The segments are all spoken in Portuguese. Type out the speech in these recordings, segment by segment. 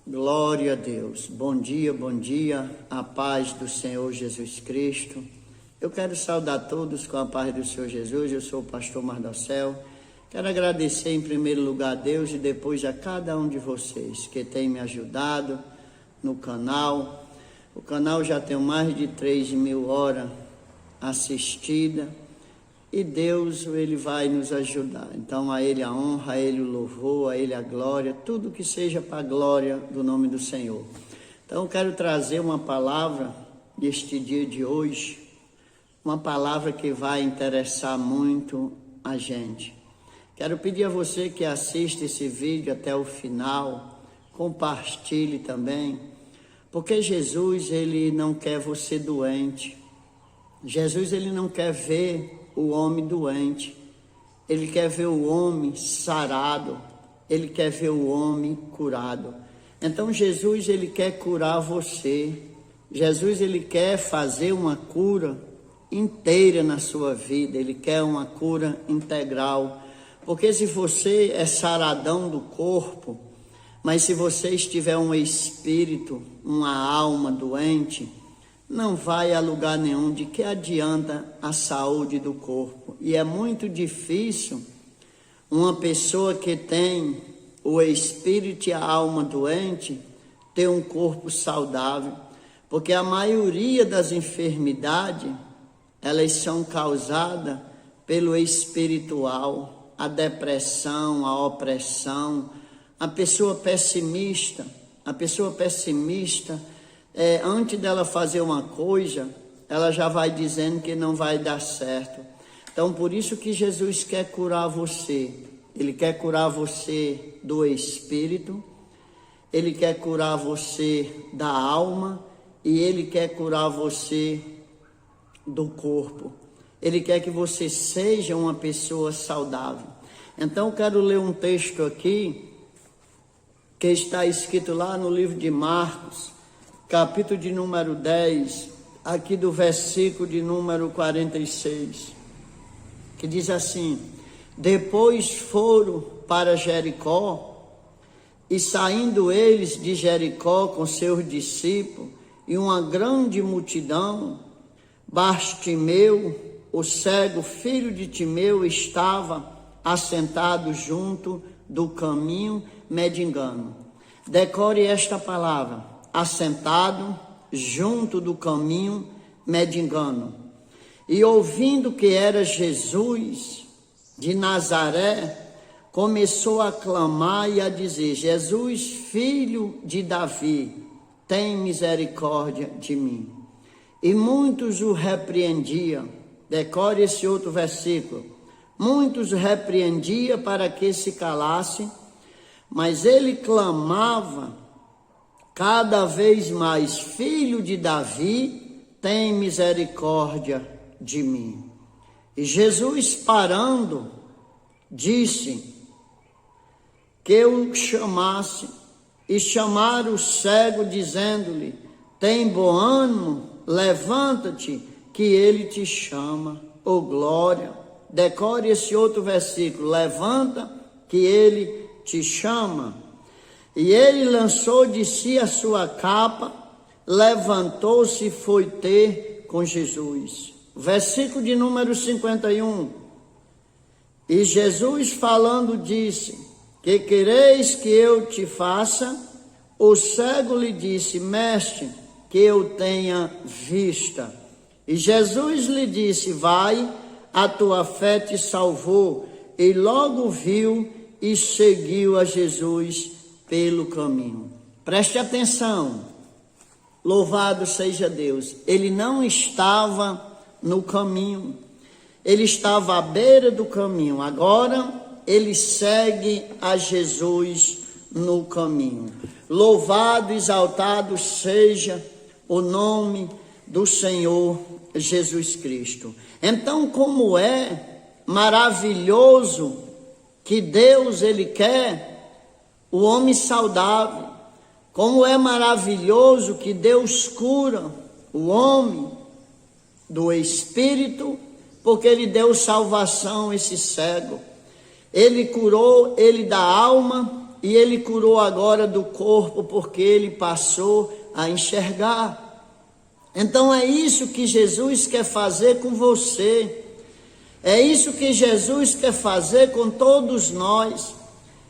Glória a Deus. Bom dia, a paz do Senhor Jesus Cristo. Eu quero saudar todos com a paz do Senhor Jesus. Eu sou o pastor Mardocel. Quero agradecer em primeiro lugar a Deus e depois a cada um de vocês que tem me ajudado no canal. O canal já tem mais de 3.000 horas assistidas e Deus, Ele vai nos ajudar. Então a Ele a honra, a Ele o louvor, a Ele a glória, tudo que seja para a glória do nome do Senhor. Então eu quero trazer uma palavra deste dia de hoje, uma palavra que vai interessar muito a gente. Quero pedir a você que assista esse vídeo até o final, compartilhe também, porque Jesus, Ele não quer você doente. Jesus, Ele não quer ver o homem doente. Ele quer ver o homem sarado. Ele quer ver o homem curado. Então Jesus, Ele quer curar você. Jesus, Ele quer fazer uma cura inteira na sua vida. Ele quer uma cura integral. Porque se você é saradão do corpo, mas se você estiver um espírito, uma alma doente, não vai a lugar nenhum. De que adianta a saúde do corpo? E é muito difícil uma pessoa que tem o espírito e a alma doente ter um corpo saudável, porque a maioria das enfermidades, elas são causadas pelo espiritual, a depressão, a opressão, a pessoa pessimista, antes dela fazer uma coisa, ela já vai dizendo que não vai dar certo. Então, por isso que Jesus quer curar você. Ele quer curar você do espírito, Ele quer curar você da alma e Ele quer curar você do corpo. Ele quer que você seja uma pessoa saudável. Então, eu quero ler um texto aqui, que está escrito lá no livro de Marcos, capítulo de número 10, aqui do versículo de número 46, que diz assim: depois foram para Jericó, e saindo eles de Jericó com seus discípulos e uma grande multidão, Bartimeu, o cego, filho de Timeu, estava assentado junto do caminho mendigando. Decore esta palavra: assentado junto do caminho mendigando. E ouvindo que era Jesus de Nazaré, começou a clamar e a dizer: Jesus, filho de Davi, tem misericórdia de mim. E muitos o repreendiam. Decore esse outro versículo. Muitos o repreendiam para que se calasse, mas ele clamava cada vez mais: filho de Davi, tem misericórdia de mim. E Jesus, parando, disse que eu chamasse, e chamaram o cego, dizendo-lhe: tem bom ânimo, levanta-te, que ele te chama. Oh glória! Decore esse outro versículo: levanta, que ele te chama. E ele lançou de si a sua capa, levantou-se e foi ter com Jesus. Versículo de número 51. E Jesus falando disse: que quereis que eu te faça? O cego lhe disse: mestre, que eu tenha vista. E Jesus lhe disse: vai, a tua fé te salvou. E logo viu e seguiu a Jesus pelo caminho. Preste atenção, louvado seja Deus. Ele não estava no caminho, ele estava à beira do caminho. Agora ele segue a Jesus no caminho. Louvado, exaltado seja o nome do Senhor Jesus Cristo. Então, como é maravilhoso que Deus, Ele quer o homem saudável. Como é maravilhoso que Deus cura o homem do espírito, porque Ele deu salvação a esse cego. Ele curou ele da alma e ele curou agora do corpo, porque ele passou a enxergar. Então é isso que Jesus quer fazer com você. É isso que Jesus quer fazer com todos nós.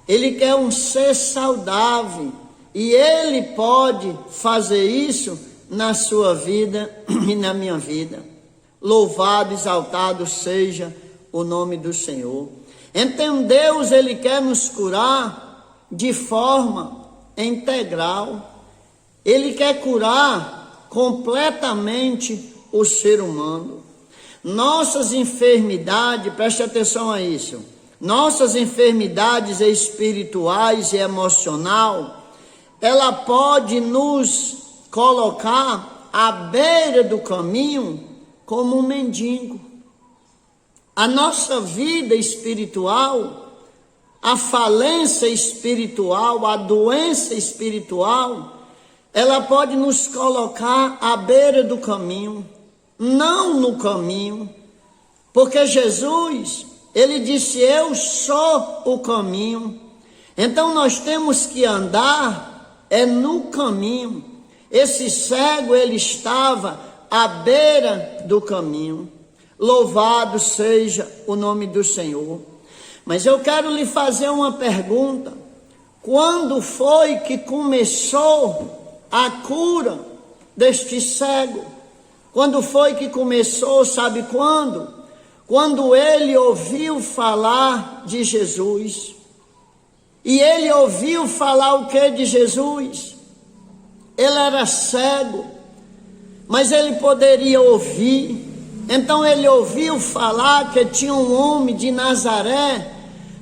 Ele quer um ser saudável. E Ele pode fazer isso na sua vida e na minha vida. Louvado, exaltado seja o nome do Senhor. Então Deus, Ele quer nos curar de forma integral. Ele quer curar completamente o ser humano. Nossas enfermidades, preste atenção a isso, nossas enfermidades espirituais e emocional, ela pode nos colocar à beira do caminho como um mendigo. A nossa vida espiritual, a falência espiritual, a doença espiritual, ela pode nos colocar à beira do caminho, não no caminho, porque Jesus, Ele disse, eu sou o caminho. Então nós temos que andar no caminho. Esse cego, ele estava à beira do caminho. Louvado seja o nome do Senhor. Mas eu quero lhe fazer uma pergunta. Quando foi que começou a cura deste cego? Quando foi que começou, sabe quando? Quando ele ouviu falar de Jesus. E ele ouviu falar o que de Jesus? Ele era cego, mas ele poderia ouvir. Então ele ouviu falar que tinha um homem de Nazaré,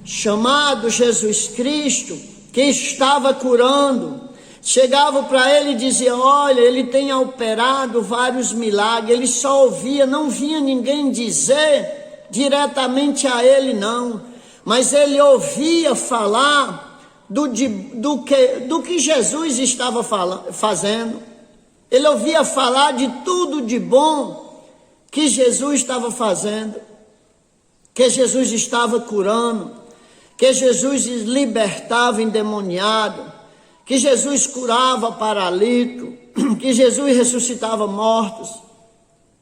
chamado Jesus Cristo, que estava curando. Chegava para ele e dizia, olha, ele tem operado vários milagres. Ele só ouvia, não vinha ninguém dizer diretamente a ele não, mas ele ouvia falar do que Jesus estava fazendo. Ele ouvia falar de tudo de bom que Jesus estava fazendo, que Jesus estava curando, que Jesus libertava endemoniado, que Jesus curava paralítico, que Jesus ressuscitava mortos.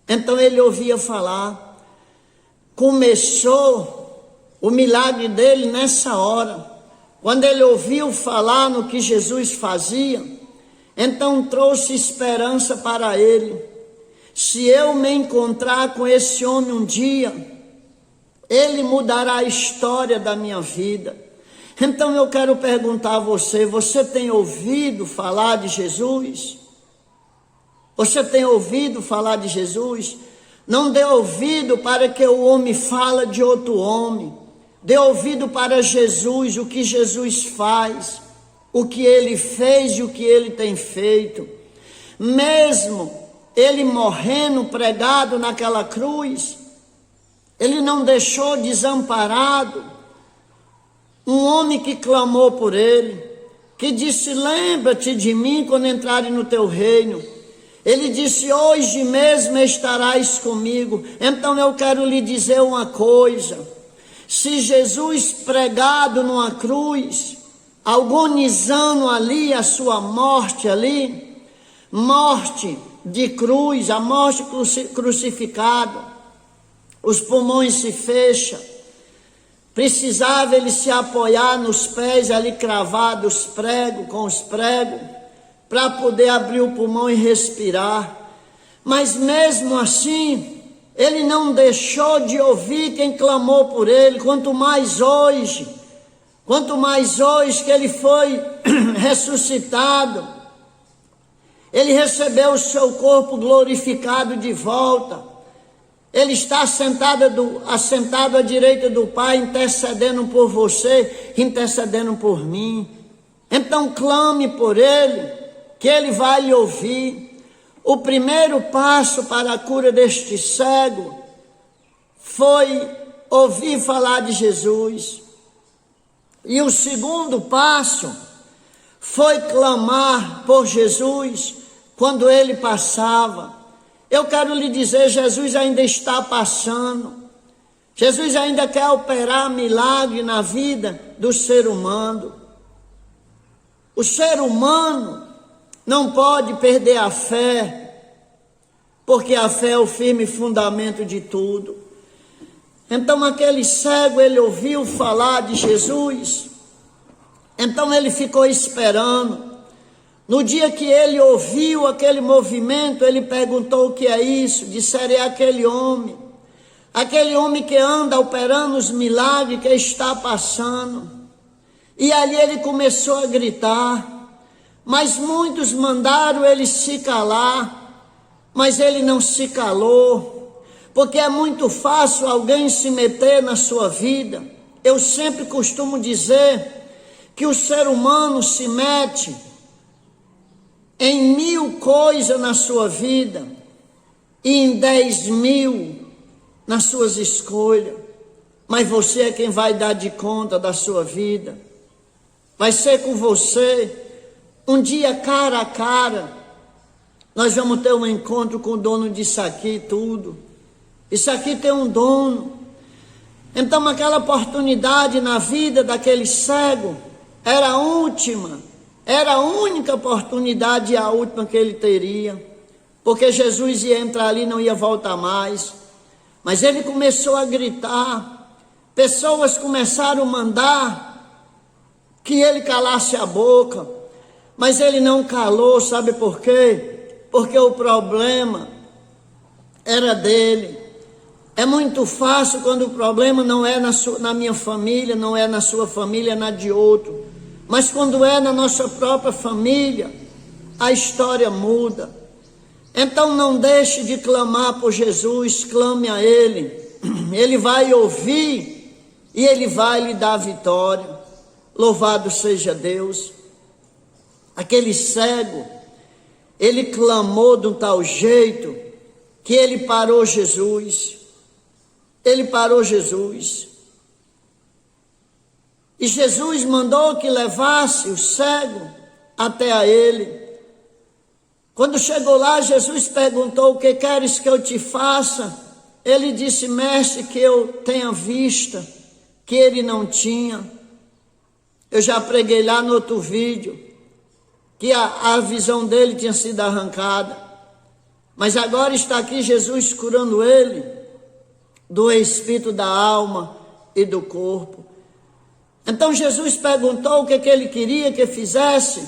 Então ele ouvia falar. Começou o milagre dele nessa hora. Quando ele ouviu falar no que Jesus fazia, então trouxe esperança para ele. Se eu me encontrar com esse homem um dia, ele mudará a história da minha vida. Então eu quero perguntar a você, você tem ouvido falar de Jesus? Você tem ouvido falar de Jesus? Não dê ouvido para que o homem fala de outro homem. Dê ouvido para Jesus, o que Jesus faz, o que Ele fez e o que Ele tem feito. Mesmo Ele morrendo pregado naquela cruz, Ele não deixou desamparado um homem que clamou por Ele, que disse, lembra-te de mim quando entrarem no teu reino. Ele disse, hoje mesmo estarás comigo. Então eu quero lhe dizer uma coisa, se Jesus pregado numa cruz, agonizando ali a sua morte ali, morte de cruz, a morte crucificada, os pulmões se fecham, precisava ele se apoiar nos pés ali cravados, pregos, com os pregos, para poder abrir o pulmão e respirar. Mas mesmo assim, ele não deixou de ouvir quem clamou por ele, quanto mais hoje que ele foi ressuscitado, ele recebeu o seu corpo glorificado de volta. Ele está assentado à direita do Pai, intercedendo por você, intercedendo por mim. Então clame por Ele, que Ele vai lhe ouvir. O primeiro passo para a cura deste cego foi ouvir falar de Jesus. E o segundo passo foi clamar por Jesus quando Ele passava. Eu quero lhe dizer, Jesus ainda está passando. Jesus ainda quer operar milagre na vida do ser humano. O ser humano não pode perder a fé, porque a fé é o firme fundamento de tudo. Então aquele cego, ele ouviu falar de Jesus, então ele ficou esperando. No dia que ele ouviu aquele movimento, ele perguntou: o que é isso? Disseram: é aquele homem que anda operando os milagres, que está passando. E ali ele começou a gritar, mas muitos mandaram ele se calar, mas ele não se calou, porque é muito fácil alguém se meter na sua vida. Eu sempre costumo dizer que o ser humano se mete em 1000 coisas na sua vida e em 10.000 nas suas escolhas, mas você é quem vai dar de conta da sua vida. Vai ser com você, um dia cara a cara, nós vamos ter um encontro com o dono disso aqui tudo. Isso aqui tem um dono. Então aquela oportunidade na vida daquele cego era a última, era a única oportunidade e a última que ele teria, porque Jesus ia entrar ali e não ia voltar mais. Mas ele começou a gritar, pessoas começaram a mandar que ele calasse a boca, mas ele não calou. Sabe por quê? Porque o problema era dele. É muito fácil quando o problema não é na minha família, não é na sua família, é na de outro. Mas quando é na nossa própria família, a história muda. Então não deixe de clamar por Jesus, clame a Ele. Ele vai ouvir e Ele vai lhe dar vitória. Louvado seja Deus. Aquele cego, ele clamou de um tal jeito que ele parou Jesus. Ele parou Jesus. E Jesus mandou que levasse o cego até a ele. Quando chegou lá, Jesus perguntou: o que queres que eu te faça? Ele disse: mestre, que eu tenha vista, que ele não tinha. Eu já preguei lá no outro vídeo que a visão dele tinha sido arrancada. Mas agora está aqui Jesus curando ele do espírito, da alma e do corpo. Então Jesus perguntou o que ele queria que fizesse.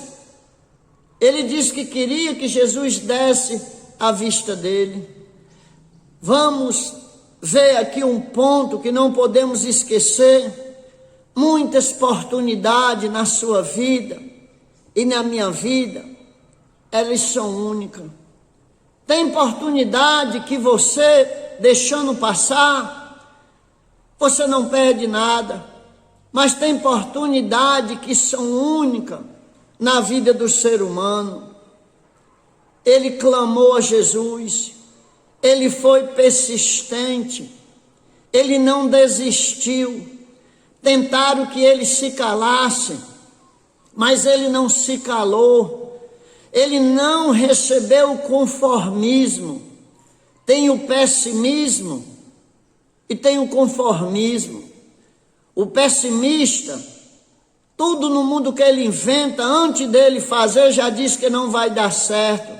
Ele disse que queria que Jesus desse a vista dele. Vamos ver aqui um ponto que não podemos esquecer. Muitas oportunidades na sua vida e na minha vida, elas são únicas. Tem oportunidade que você, deixando passar, você não perde nada. Mas tem oportunidade que são únicas na vida do ser humano. Ele clamou a Jesus, ele foi persistente, ele não desistiu. Tentaram que ele se calasse, mas ele não se calou. Ele não recebeu o conformismo. Tem o pessimismo e tem o conformismo. O pessimista, tudo no mundo que ele inventa, antes dele fazer, já diz que não vai dar certo.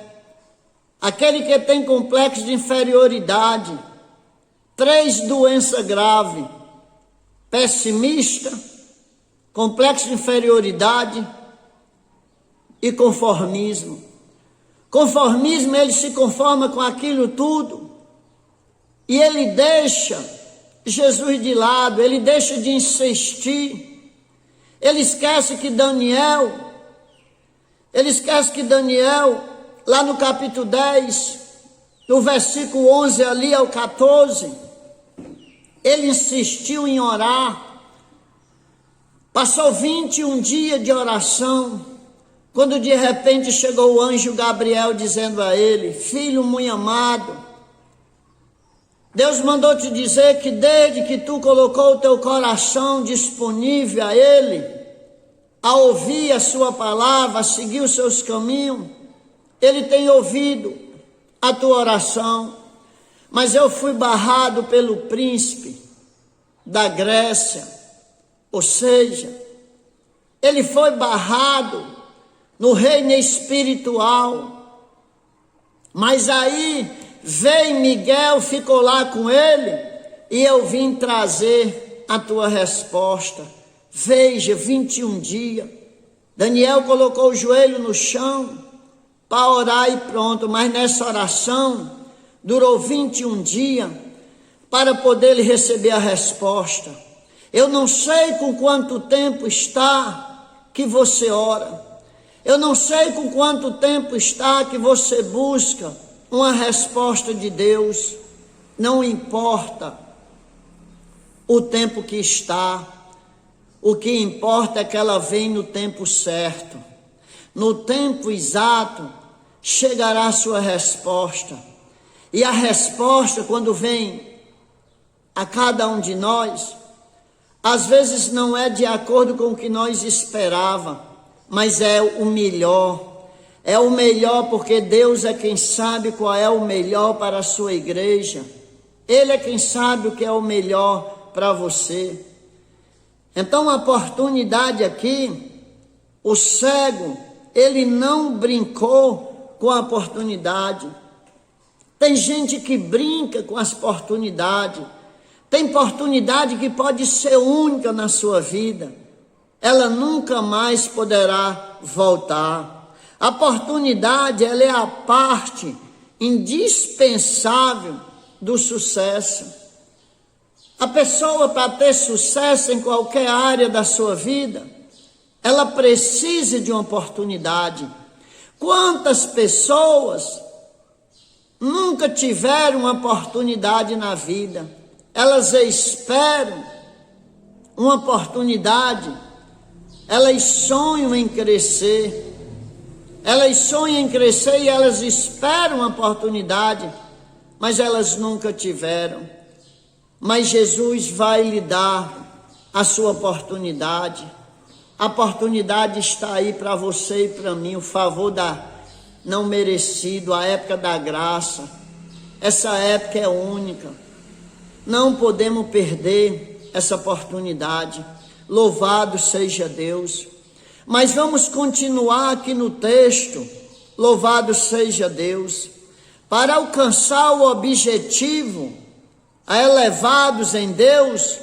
Aquele que tem complexo de inferioridade, 3 doenças graves: pessimista, complexo de inferioridade e conformismo. Conformismo, ele se conforma com aquilo tudo e ele deixa Jesus de lado, ele deixa de insistir. Ele esquece que Daniel, lá no capítulo 10, no versículo 11 ali ao 14, ele insistiu em orar. Passou 21 dias de oração, quando de repente chegou o anjo Gabriel dizendo a ele: filho muito amado, Deus mandou te dizer que desde que tu colocou o teu coração disponível a Ele, a ouvir a sua palavra, a seguir os seus caminhos, Ele tem ouvido a tua oração. Mas eu fui barrado pelo príncipe da Grécia, ou seja, ele foi barrado no reino espiritual. Mas aí veio Miguel, ficou lá com ele, e eu vim trazer a tua resposta. Veja, 21 dias. Daniel colocou o joelho no chão para orar e pronto, mas nessa oração durou 21 dias para poder ele receber a resposta. Eu não sei com quanto tempo está que você ora. Eu não sei com quanto tempo está que você busca uma resposta de Deus. Não importa o tempo que está. O que importa é que ela vem no tempo certo. No tempo exato chegará a sua resposta. E a resposta, quando vem a cada um de nós, às vezes não é de acordo com o que nós esperávamos, mas é o melhor. É o melhor porque Deus é quem sabe qual é o melhor para a sua igreja. Ele é quem sabe o que é o melhor para você. Então a oportunidade aqui, o cego, ele não brincou com a oportunidade. Tem gente que brinca com as oportunidades. Tem oportunidade que pode ser única na sua vida. Ela nunca mais poderá voltar. A oportunidade, ela é a parte indispensável do sucesso. A pessoa, para ter sucesso em qualquer área da sua vida, ela precisa de uma oportunidade. Quantas pessoas nunca tiveram uma oportunidade na vida? Elas esperam uma oportunidade, elas sonham em crescer, e elas esperam uma oportunidade, mas elas nunca tiveram. Mas Jesus vai lhe dar a sua oportunidade. A oportunidade está aí para você e para mim, o favor não merecido, a época da graça. Essa época é única. Não podemos perder essa oportunidade. Louvado seja Deus. Mas vamos continuar aqui no texto. Louvado seja Deus. Para alcançar o objetivo, elevados em Deus,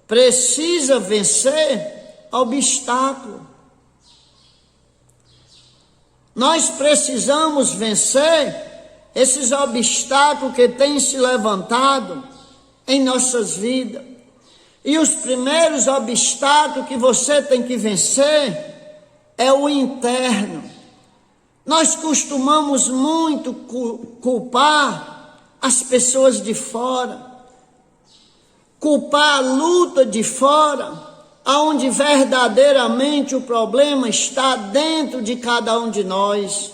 precisa vencer obstáculo. Nós precisamos vencer esses obstáculos que têm se levantado em nossas vidas. E os primeiros obstáculos que você tem que vencer é o interno. Nós costumamos muito culpar as pessoas de fora, culpar a luta de fora, aonde verdadeiramente o problema está dentro de cada um de nós.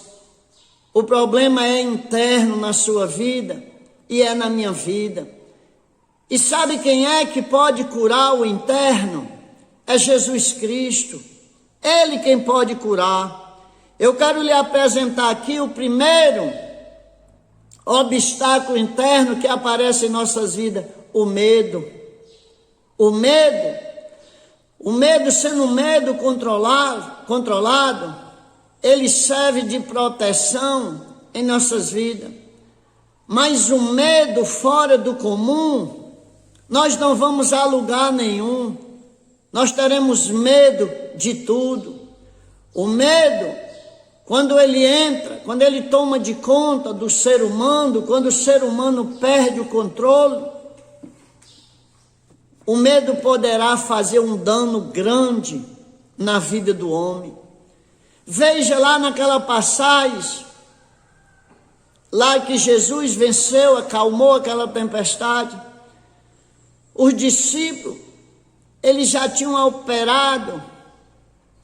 O problema é interno na sua vida e é na minha vida. E sabe quem é que pode curar o interno? É Jesus Cristo. Ele quem pode curar. Eu quero lhe apresentar aqui o primeiro obstáculo interno que aparece em nossas vidas: o medo. O medo, sendo um medo controlado, ele serve de proteção em nossas vidas. Mas o medo fora do comum, nós não vamos a lugar nenhum. Nós teremos medo de tudo. O medo, quando ele entra, quando ele toma de conta do ser humano, quando o ser humano perde o controle, o medo poderá fazer um dano grande na vida do homem. Veja lá naquela passagem, lá que Jesus venceu, acalmou aquela tempestade. Os discípulos, eles já tinham operado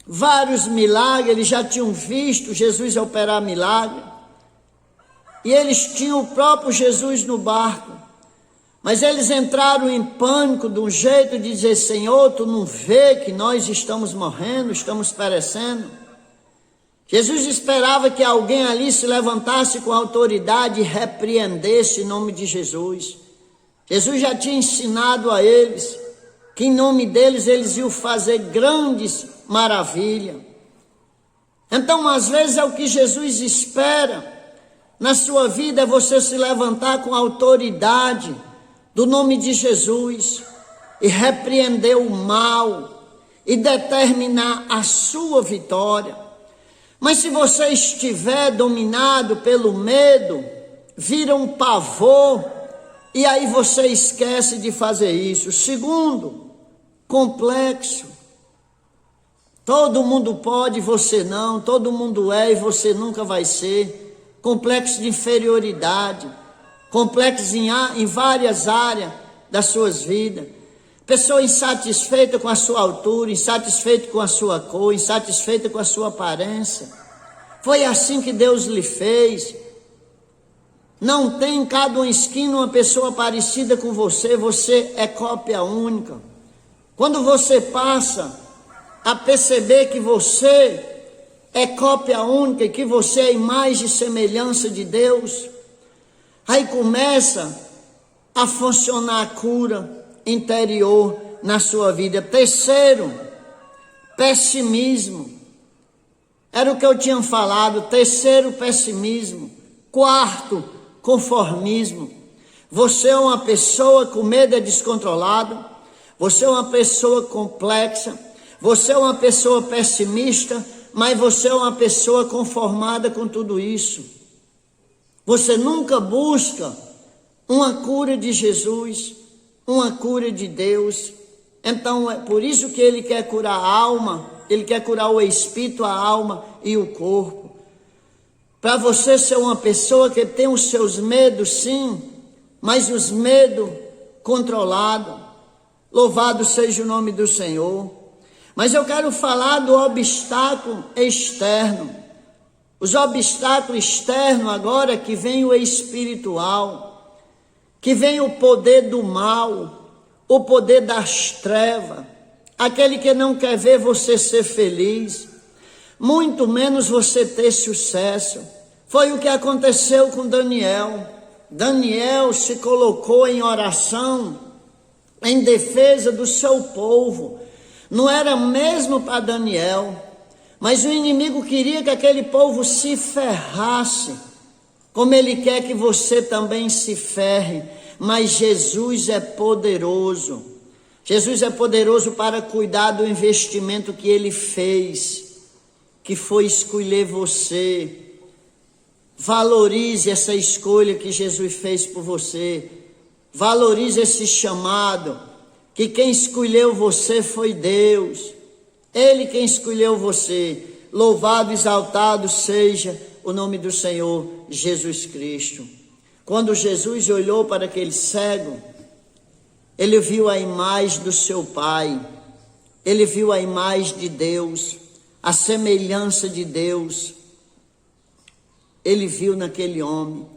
vários milagres, eles já tinham visto Jesus operar milagre. E eles tinham o próprio Jesus no barco. Mas eles entraram em pânico de um jeito de dizer: Senhor, tu não vê que nós estamos morrendo, estamos perecendo? Jesus esperava que alguém ali se levantasse com autoridade e repreendesse em nome de Jesus. Jesus já tinha ensinado a eles que em nome deles eles iam fazer grandes maravilhas. Então, às vezes, é o que Jesus espera na sua vida, é você se levantar com a autoridade do nome de Jesus e repreender o mal e determinar a sua vitória. Mas se você estiver dominado pelo medo, vira um pavor e aí você esquece de fazer isso. Segundo, complexo. Todo mundo pode, você não. Todo mundo é e você nunca vai ser. Complexo de inferioridade. Complexo em várias áreas das suas vidas. Pessoa insatisfeita com a sua altura, insatisfeita com a sua cor, insatisfeita com a sua aparência. Foi assim que Deus lhe fez. Não tem em cada esquina uma pessoa parecida com você, você é cópia única. Quando você passa a perceber que você é cópia única e que você é imagem e semelhança de Deus, aí começa a funcionar a cura interior na sua vida. Terceiro, pessimismo. Era o que eu tinha falado. Terceiro, pessimismo. Quarto, conformismo. Você é uma pessoa com medo e descontrolado. Você é uma pessoa complexa. Você é uma pessoa pessimista, mas você é uma pessoa conformada com tudo isso. Você nunca busca uma cura de Jesus, uma cura de Deus. Então é por isso que Ele quer curar a alma, Ele quer curar o espírito, a alma e o corpo. Para você ser uma pessoa que tem os seus medos, sim, mas os medos controlados. Louvado seja o nome do Senhor. Mas eu quero falar do obstáculo externo. Os obstáculos externos agora que vem o espiritual, que vem o poder do mal, o poder das trevas, aquele que não quer ver você ser feliz, muito menos você ter sucesso. Foi o que aconteceu com Daniel. Daniel se colocou em oração, em defesa do seu povo. Não era mesmo para Daniel, mas o inimigo queria que aquele povo se ferrasse, como ele quer que você também se ferre. Mas Jesus é poderoso. Jesus é poderoso para cuidar do investimento que Ele fez, que foi escolher você. Valorize essa escolha que Jesus fez por você. Valorize esse chamado, que quem escolheu você foi Deus. Ele quem escolheu você. Louvado, exaltado seja o nome do Senhor Jesus Cristo. Quando Jesus olhou para aquele cego, ele viu a imagem do seu Pai, ele viu a imagem de Deus, a semelhança de Deus, ele viu naquele homem.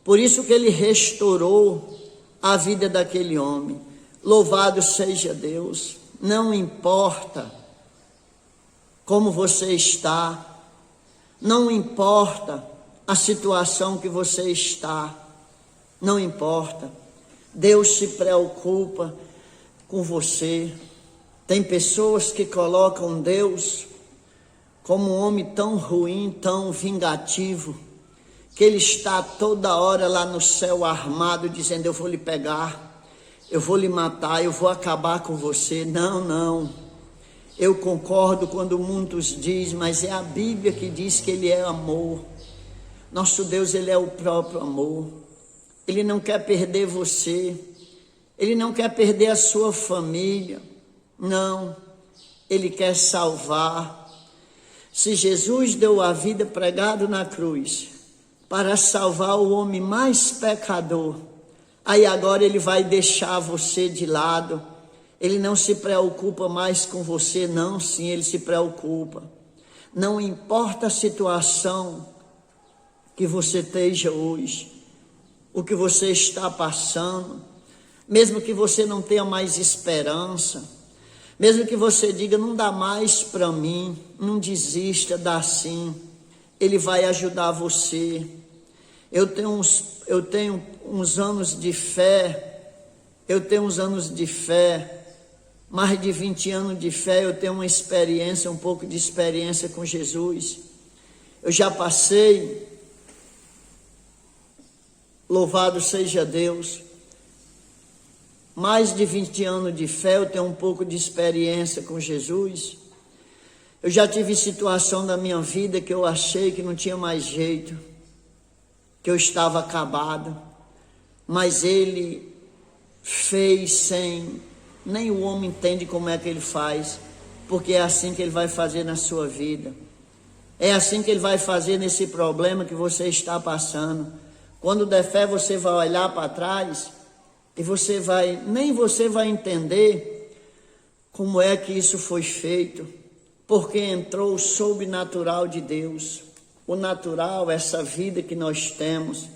Por isso que ele restaurou a vida daquele homem. Louvado seja Deus. Não importa como você está, não importa a situação que você está, não importa. Deus se preocupa com você. Tem pessoas que colocam Deus como um homem tão ruim, tão vingativo, que ele está toda hora lá no céu armado, dizendo: eu vou lhe pegar, eu vou lhe matar, eu vou acabar com você. Não, não. Eu concordo quando muitos dizem, mas é a Bíblia que diz que Ele é amor. Nosso Deus, Ele é o próprio amor. Ele não quer perder você. Ele não quer perder a sua família. Não. Ele quer salvar. Se Jesus deu a vida pregado na cruz para salvar o homem mais pecador, aí agora Ele vai deixar você de lado. Ele não se preocupa mais com você, não, sim, Ele se preocupa. Não importa a situação que você esteja hoje, o que você está passando, mesmo que você não tenha mais esperança, mesmo que você diga: não dá mais para mim, não desista, dá sim. Ele vai ajudar você. Eu tenho uns anos de fé, mais de 20 anos de fé, eu tenho uma experiência, um pouco de experiência com Jesus. Eu já passei, louvado seja Deus, mais de 20 anos de fé, eu tenho um pouco de experiência com Jesus. Eu já tive situação da minha vida que eu achei que não tinha mais jeito, que eu estava acabado, mas Ele fez sem, nem o homem entende como é que Ele faz, porque é assim que Ele vai fazer na sua vida, é assim que Ele vai fazer nesse problema que você está passando. Quando der fé, você vai olhar para trás e nem você vai entender como é que isso foi feito, porque entrou o sobrenatural de Deus. O natural, essa vida que nós temos,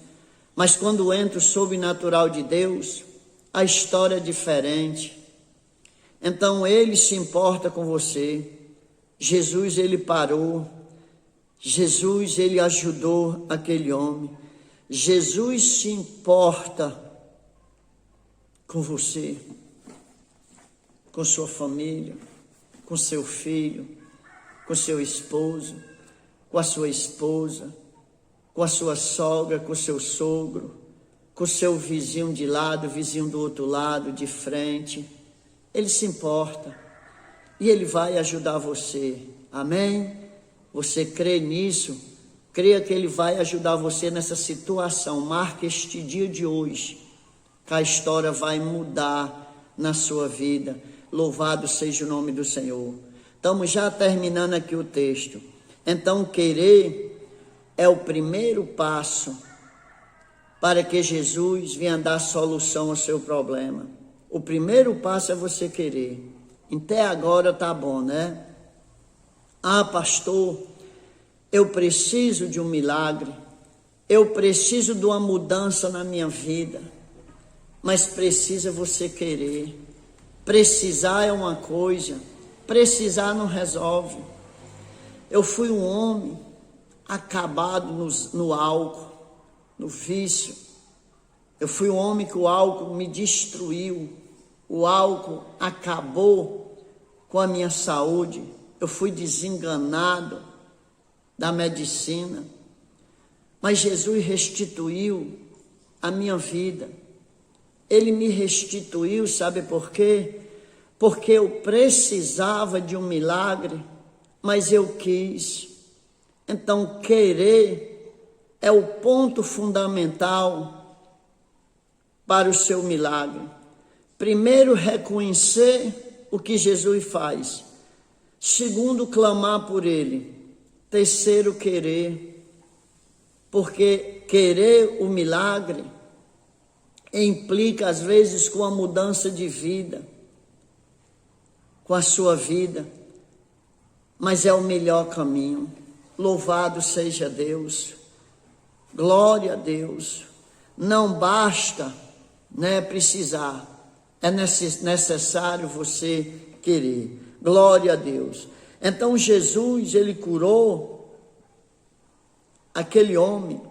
mas quando entra o sobrenatural de Deus, a história é diferente. Então Ele se importa com você. Jesus, Ele parou. Jesus, Ele ajudou aquele homem. Jesus se importa com você, com sua família, com seu filho, com seu esposo, com a sua esposa, com a sua sogra, com o seu sogro, com o seu vizinho de lado, vizinho do outro lado, de frente. Ele se importa e Ele vai ajudar você. Amém? Você crê nisso? Creia que Ele vai ajudar você nessa situação. Marque este dia de hoje, que a história vai mudar na sua vida. Louvado seja o nome do Senhor. Estamos já terminando aqui o texto. Então, querer é o primeiro passo para que Jesus venha dar solução ao seu problema. O primeiro passo é você querer. Até agora tá bom, né? Ah, pastor, eu preciso de um milagre. Eu preciso de uma mudança na minha vida. Mas precisa você querer. Precisar é uma coisa, precisar não resolve. Eu fui um homem acabado no álcool, no vício. Eu fui um homem que o álcool me destruiu. O álcool acabou com a minha saúde. Eu fui desenganado da medicina. Mas Jesus restituiu a minha vida. Ele me restituiu, sabe por quê? Porque eu precisava de um milagre, mas eu quis. Então, querer é o ponto fundamental para o seu milagre. Primeiro, reconhecer o que Jesus faz. Segundo, clamar por Ele. Terceiro, querer. Porque querer o milagre implica, às vezes, com a mudança de vida, com a sua vida, mas é o melhor caminho. Louvado seja Deus, glória a Deus. Não basta, precisar, é necessário você querer. Glória a Deus. Então Jesus, Ele curou aquele homem.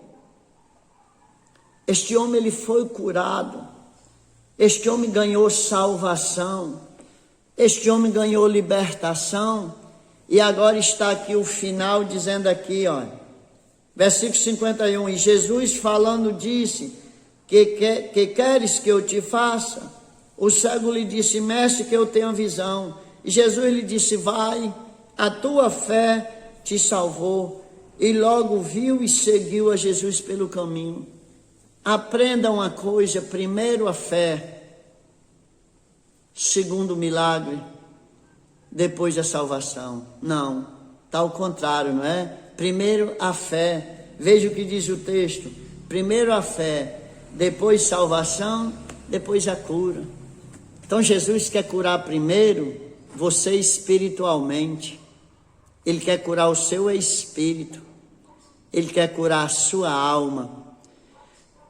Este homem, ele foi curado. Este homem ganhou salvação. Este homem ganhou libertação. E agora está aqui o final, dizendo aqui, versículo 51. E Jesus falando disse, que queres que eu te faça? O cego lhe disse, mestre, que eu tenho visão. E Jesus lhe disse, vai, a tua fé te salvou. E logo viu e seguiu a Jesus pelo caminho. Aprenda uma coisa, primeiro a fé, segundo o milagre, depois a salvação. Não, está ao contrário, não é? Primeiro a fé, veja o que diz o texto, primeiro a fé, depois salvação, depois a cura. Então Jesus quer curar primeiro você espiritualmente, Ele quer curar o seu espírito, Ele quer curar a sua alma.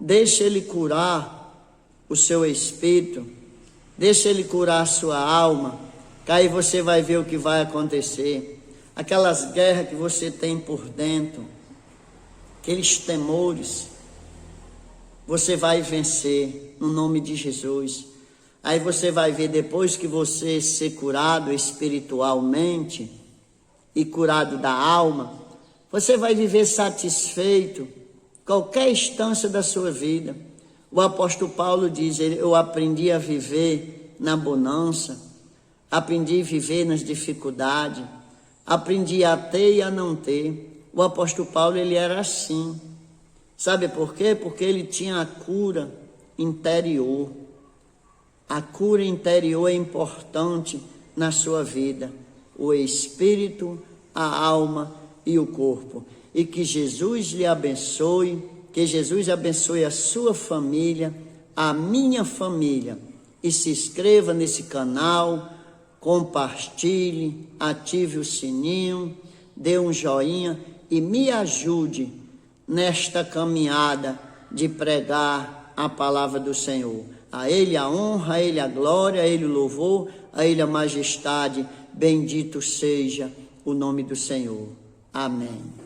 Deixa Ele curar o seu espírito, deixa Ele curar a sua alma, que aí você vai ver o que vai acontecer. Aquelas guerras que você tem por dentro, aqueles temores, você vai vencer no nome de Jesus. Aí você vai ver, depois que você ser curado espiritualmente e curado da alma, você vai viver satisfeito qualquer instância da sua vida. O apóstolo Paulo diz, eu aprendi a viver na bonança, aprendi a viver nas dificuldades, aprendi a ter e a não ter. O apóstolo Paulo, ele era assim. Sabe por quê? Porque ele tinha a cura interior. A cura interior é importante na sua vida. O espírito, a alma e o corpo. E que Jesus lhe abençoe, que Jesus abençoe a sua família, a minha família. E se inscreva nesse canal, compartilhe, ative o sininho, dê um joinha e me ajude nesta caminhada de pregar a palavra do Senhor. A Ele a honra, a Ele a glória, a Ele o louvor, a Ele a majestade. Bendito seja o nome do Senhor. Amém.